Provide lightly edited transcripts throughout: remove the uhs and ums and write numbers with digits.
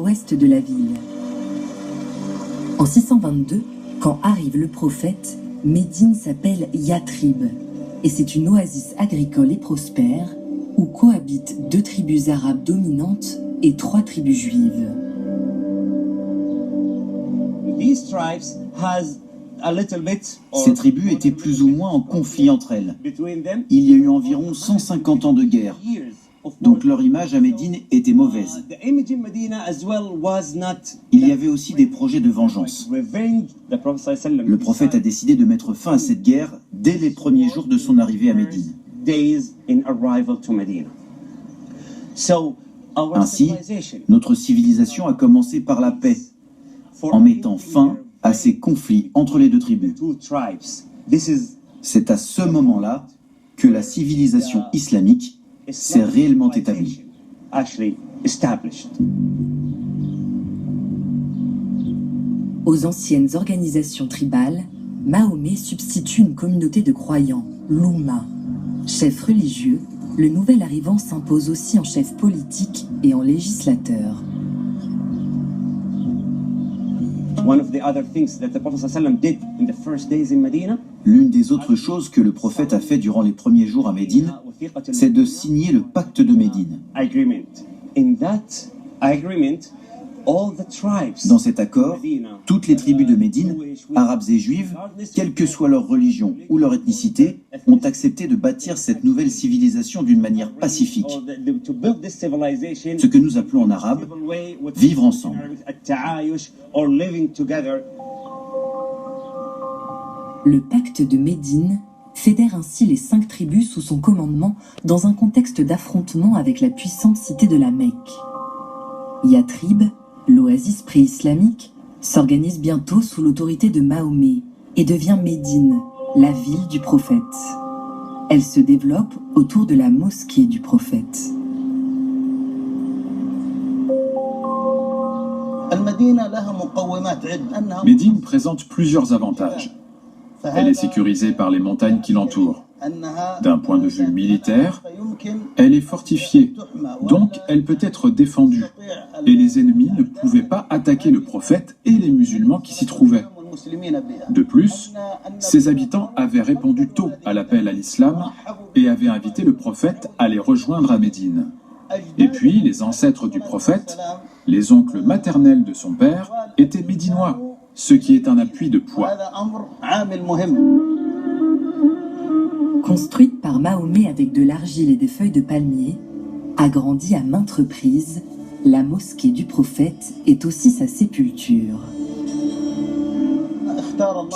nord-ouest de la ville. En 622, quand arrive le prophète, Médine s'appelle Yathrib, et c'est une oasis agricole et prospère où cohabitent 2 tribus arabes dominantes et 3 tribus juives. Ces tribus étaient plus ou moins en conflit entre elles. Il y a eu environ 150 ans de guerre. Donc leur image à Médine était mauvaise. Il y avait aussi des projets de vengeance. Le prophète a décidé de mettre fin à cette guerre dès les premiers jours de son arrivée à Médine. Ainsi, notre civilisation a commencé par la paix, en mettant fin à ces conflits entre les 2 tribus. C'est à ce moment-là que la civilisation islamique s'est réellement établie. Aux anciennes organisations tribales, Mahomet substitue une communauté de croyants, l'Oumma. Chef religieux, le nouvel arrivant s'impose aussi en chef politique et en législateur. L'une des autres choses que le prophète a fait durant les premiers jours à Médine, c'est de signer le pacte de Médine. Dans cet accord, toutes les tribus de Médine, arabes et juives, quelle que soit leur religion ou leur ethnicité, ont accepté de bâtir cette nouvelle civilisation d'une manière pacifique. Ce que nous appelons en arabe « vivre ensemble ». Le pacte de Médine fédère ainsi les 5 tribus sous son commandement dans un contexte d'affrontement avec la puissante cité de la Mecque. Yathrib, l'oasis pré-islamique, s'organise bientôt sous l'autorité de Mahomet et devient Médine, la ville du prophète. Elle se développe autour de la mosquée du prophète. Médine présente plusieurs avantages. Elle est sécurisée par les montagnes qui l'entourent. D'un point de vue militaire, elle est fortifiée, donc elle peut être défendue. Et les ennemis ne pouvaient pas attaquer le prophète et les musulmans qui s'y trouvaient. De plus, ses habitants avaient répondu tôt à l'appel à l'islam et avaient invité le prophète à les rejoindre à Médine. Et puis, les ancêtres du prophète, les oncles maternels de son père, étaient médinois, ce qui est un appui de poids. Construite par Mahomet avec de l'argile et des feuilles de palmier, agrandie à maintes reprises, la mosquée du prophète est aussi sa sépulture.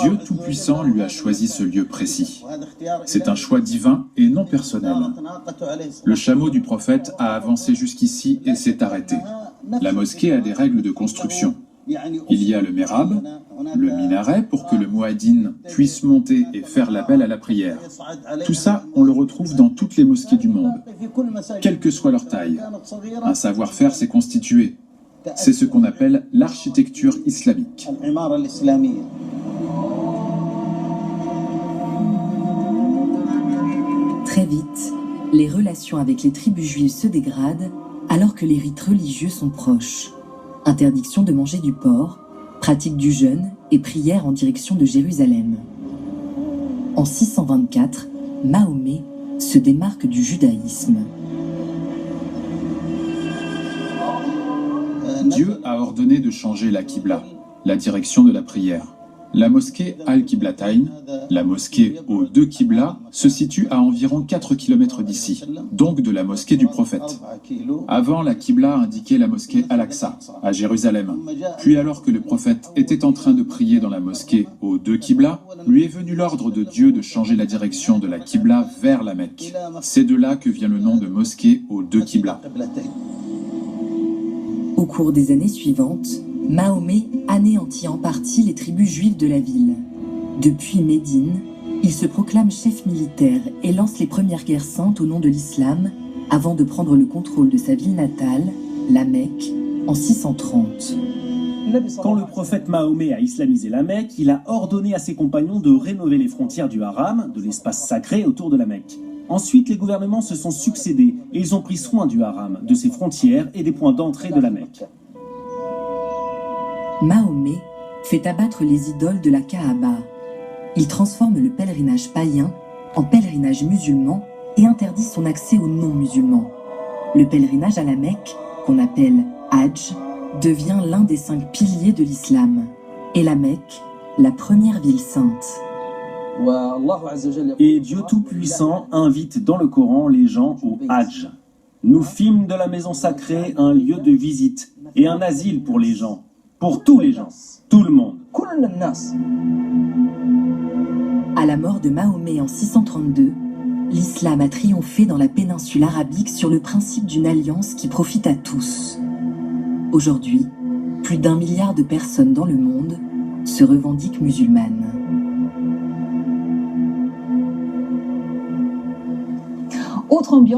Dieu Tout-Puissant lui a choisi ce lieu précis. C'est un choix divin et non personnel. Le chameau du prophète a avancé jusqu'ici et s'est arrêté. La mosquée a des règles de construction. Il y a le mihrab, le minaret pour que le muaddin puisse monter et faire l'appel à la prière. Tout ça, on le retrouve dans toutes les mosquées du monde, quelle que soit leur taille. Un savoir-faire s'est constitué. C'est ce qu'on appelle l'architecture islamique. Très vite, les relations avec les tribus juives se dégradent alors que les rites religieux sont proches. Interdiction de manger du porc, pratique du jeûne et prière en direction de Jérusalem. En 624, Mahomet se démarque du judaïsme. Dieu a ordonné de changer la Qibla, la direction de la prière. La mosquée Al-Qiblatayn, la mosquée aux 2 Qiblas, se situe à environ 4 km d'ici, donc de la mosquée du prophète. Avant, la Qibla indiquait la mosquée Al-Aqsa, à Jérusalem. Puis alors que le prophète était en train de prier dans la mosquée aux 2 Qiblas, lui est venu l'ordre de Dieu de changer la direction de la Qibla vers la Mecque. C'est de là que vient le nom de mosquée aux 2 Qiblas. Au cours des années suivantes, Mahomet anéantit en partie les tribus juives de la ville. Depuis Médine, il se proclame chef militaire et lance les premières guerres saintes au nom de l'islam avant de prendre le contrôle de sa ville natale, la Mecque, en 630. Quand le prophète Mahomet a islamisé la Mecque, il a ordonné à ses compagnons de rénover les frontières du haram, de l'espace sacré autour de la Mecque. Ensuite, les gouvernements se sont succédés et ils ont pris soin du haram, de ses frontières et des points d'entrée de la Mecque. Mahomet fait abattre les idoles de la Kaaba. Il transforme le pèlerinage païen en pèlerinage musulman et interdit son accès aux non-musulmans. Le pèlerinage à la Mecque, qu'on appelle Hajj, devient l'un des 5 piliers de l'islam. Et la Mecque, la première ville sainte. Et Dieu Tout-Puissant invite dans le Coran les gens au Hajj. Nous fîmes de la maison sacrée un lieu de visite et un asile pour les gens, pour tous les gens, tout le monde. À la mort de Mahomet en 632, l'islam a triomphé dans la péninsule arabique sur le principe d'une alliance qui profite à tous. Aujourd'hui, plus d'1 milliard de personnes dans le monde se revendiquent musulmanes. Autre ambiance.